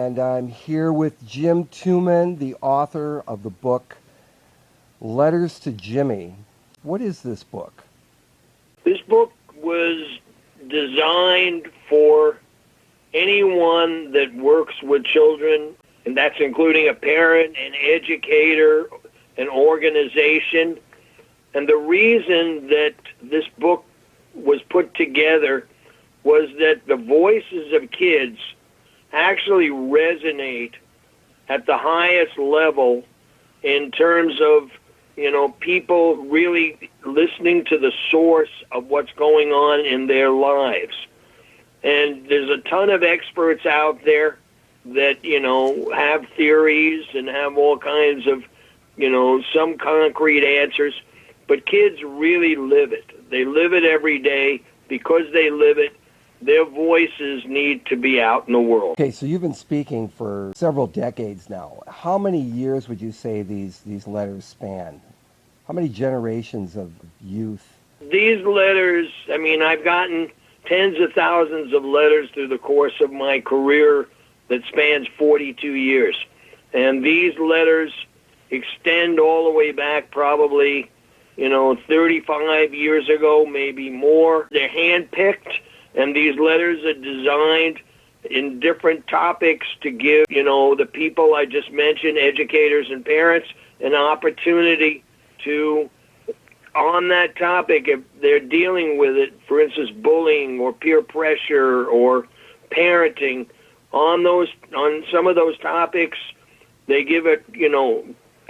And I'm here with Jim Tuman, the author of the book Letters to Jimmy. What is this book? This book was designed for anyone that works with children, and that's including a parent, an educator, an organization. And the reason that this book was put together was that the voices of kids actually resonate at the highest level in terms of, people really listening to the source of what's going on in their lives. And there's a ton of experts out there that, have theories and have all kinds of, some concrete answers. But kids really live it. They live it every day. Because they live it, their voices need to be out in the world. Okay, so you've been speaking for several decades now. How many years would you say these letters span? How many generations of youth? These letters, I've gotten tens of thousands of letters through the course of my career that spans 42 years. And these letters extend all the way back probably, 35 years ago, maybe more. They're handpicked, and these letters are designed in different topics to give, the people I just mentioned, educators and parents, an opportunity to, on that topic, if they're dealing with it, for instance, bullying or peer pressure or parenting, on some of those topics, they give it,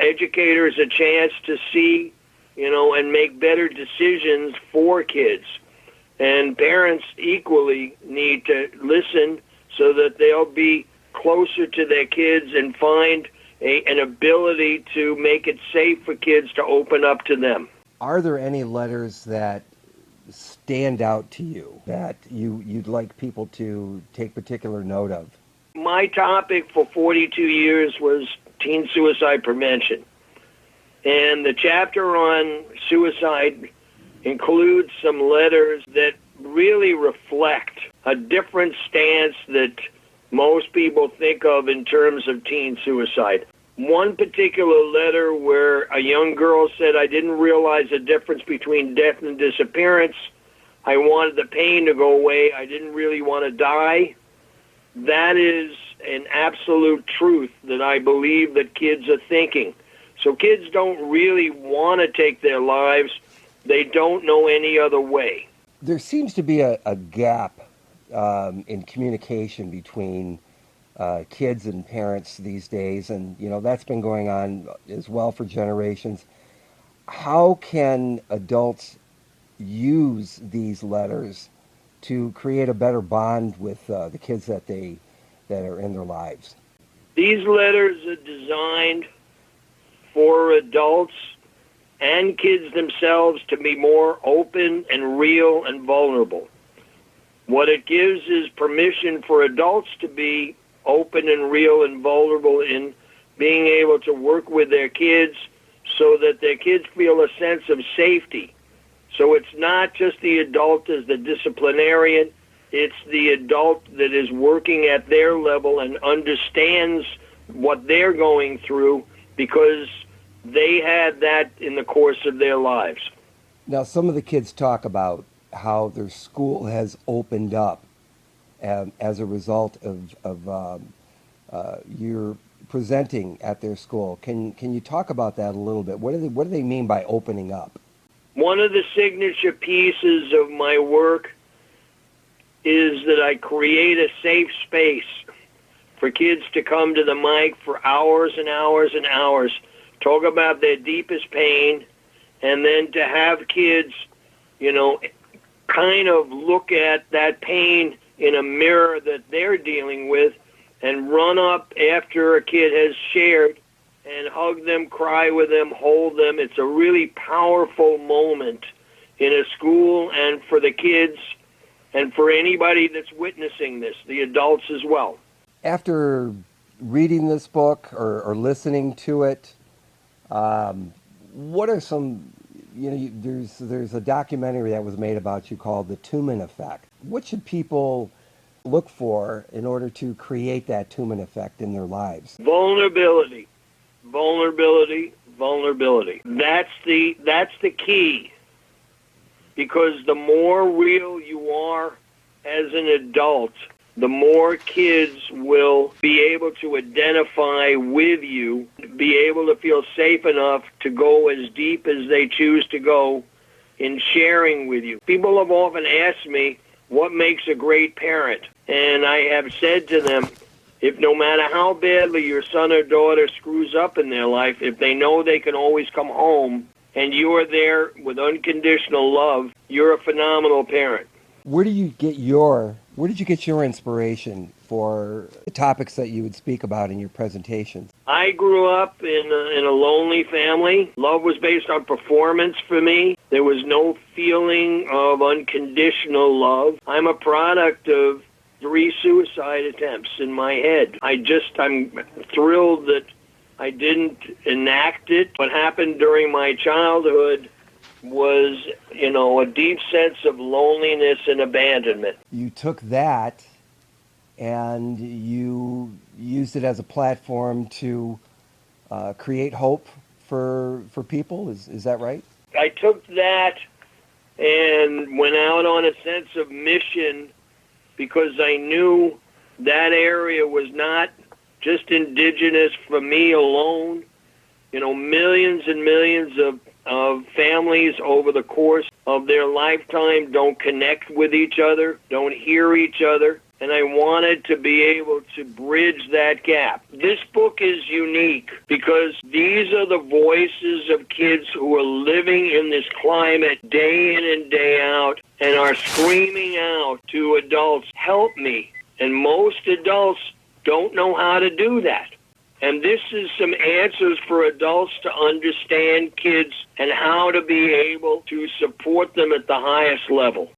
educators a chance to see, and make better decisions for kids. And parents equally need to listen so that they'll be closer to their kids and find an ability to make it safe for kids to open up to them. Are there any letters that stand out to you that you'd like people to take particular note of? My topic for 42 years was teen suicide prevention. And the chapter on suicide includes some letters that really reflect a different stance that most people think of in terms of teen suicide. One particular letter where a young girl said, "I didn't realize the difference between death and disappearance. I wanted the pain to go away. I didn't really want to die." That is an absolute truth that I believe that kids are thinking. So kids don't really want to take their lives. They don't know any other way. There seems to be a gap in communication between kids and parents these days, and that's been going on as well for generations. How can adults use these letters to create a better bond with the kids that are in their lives? These letters are designed for adults and kids themselves to be more open and real and vulnerable. What it gives is permission for adults to be open and real and vulnerable in being able to work with their kids so that their kids feel a sense of safety. So it's not just the adult as the disciplinarian, it's the adult that is working at their level and understands what they're going through because they had that in the course of their lives. Now, some of the kids talk about how their school has opened up as a result of your presenting at their school. Can you talk about that a little bit? What do they mean by opening up? One of the signature pieces of my work is that I create a safe space for kids to come to the mic for hours and hours and hours, talk about their deepest pain, and then to have kids, kind of look at that pain in a mirror that they're dealing with and run up after a kid has shared and hug them, cry with them, hold them. It's a really powerful moment in a school and for the kids and for anybody that's witnessing this, the adults as well. After reading this book or listening to it, what are some, there's a documentary that was made about you called The Tuman Effect. What should people look for in order to create that Tuman effect in their lives? Vulnerability, vulnerability, vulnerability. That's the key, because the more real you are as an adult, the more kids will be able to identify with you, be able to feel safe enough to go as deep as they choose to go in sharing with you. People have often asked me, what makes a great parent? And I have said to them, if no matter how badly your son or daughter screws up in their life, if they know they can always come home and you're there with unconditional love, you're a phenomenal parent. Where did you get your inspiration for the topics that you would speak about in your presentations? I grew up in a lonely family. Love was based on performance for me. There was no feeling of unconditional love. I'm a product of 3 suicide attempts in my head. I'm thrilled that I didn't enact it. What happened during my childhood was, a deep sense of loneliness and abandonment. You took that and you used it as a platform to create hope for people. Is that right? I took that and went out on a sense of mission because I knew that area was not just indigenous for me alone. Millions and millions of families over the course of their lifetime don't connect with each other, don't hear each other, and I wanted to be able to bridge that gap. This book is unique because these are the voices of kids who are living in this climate day in and day out and are screaming out to adults, help me. And most adults don't know how to do that. And this is some answers for adults to understand kids and how to be able to support them at the highest level.